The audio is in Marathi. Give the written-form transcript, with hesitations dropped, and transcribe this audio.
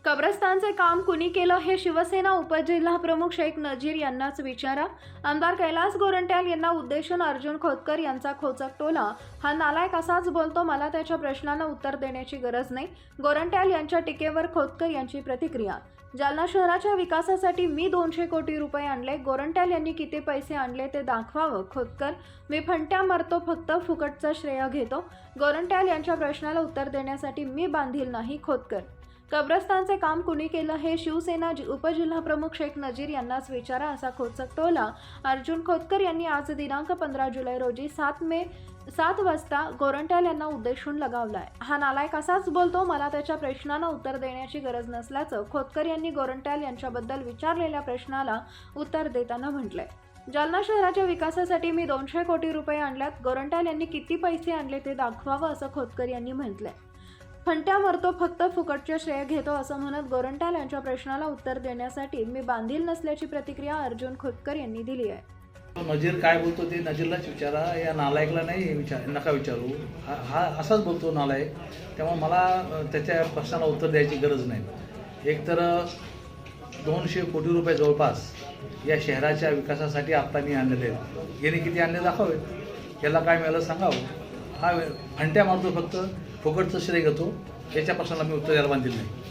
कब्रस्तानचे काम कुणी केलं हे शिवसेना उपजिल्हाप्रमुख शेख नजीर यांनाच विचारा। आमदार कैलास गोरंट्याल यांना उद्देशून अर्जुन खोतकर यांचा खोचक टोला, हा नालायक असाच बोलतो, मला त्याच्या प्रश्नांना उत्तर देण्याची गरज नाही। गोरंट्याल यांच्या टीकेवर खोतकर यांची प्रतिक्रिया। जालना शहराच्या विकासासाठी मी 200 कोटी रुपये आणले, गोरंट्याल यांनी किती पैसे आणले ते दाखवावं। खोतकर, मी फंट्या मारतो, फक्त फुकटचं श्रेय घेतो। गोरंट्याल यांच्या प्रश्नाला उत्तर देण्यासाठी मी बांधील नाही। खोतकर, कब्रस्तानचे काम कुणी केलं हे शिवसेना उपजिल्हाप्रमुख शेख नजीर यांनाच विचारा, असा खोचक टोला अर्जुन खोतकर यांनी आज दिनांक 15 जुलै रोजी 7 वाजता गोरंट्याल यांना उद्देशून लगावलाय। हा नालायक असाच बोलतो, मला त्याच्या प्रश्नांना उत्तर देण्याची गरज नसल्याचं खोतकर यांनी गोरंट्याल यांच्याबद्दल विचारलेल्या प्रश्नाला उत्तर देताना म्हटलंय। जालना शहराच्या विकासासाठी मी 200 कोटी रुपये आणल्यात, गोरंट्याल यांनी किती पैसे आणले ते दाखवावं, असं खोतकर यांनी म्हटलंय। फंट्या मारतो, फक्त फुकटचे श्रेय घेतो, असं म्हणत गोरंट्याल यांच्या प्रश्नाला उत्तर देण्यासाठी मी बांधील नसल्याची प्रतिक्रिया अर्जुन खोतकर यांनी दिली आहे। नजीर काय बोलतो ते नजीरलाच विचारा, या नालायकला नाही नका विचारू। हा असाच बोलतो नालायक, त्यामुळे मला त्याच्या प्रश्नाला उत्तर द्यायची गरज नाही। एकतर 200 कोटी रुपये जवळपास या शहराच्या विकासासाठी आता मी आणलेले आहेत, याने किती आणले दाखवावे, याला काय मिळालं सांगावं। हा फंट्या मारतो, फक्त फुकटचं श्रेय घेतो, याच्या प्रश्नाला मी उत्तर द्यायला बांधील नाही।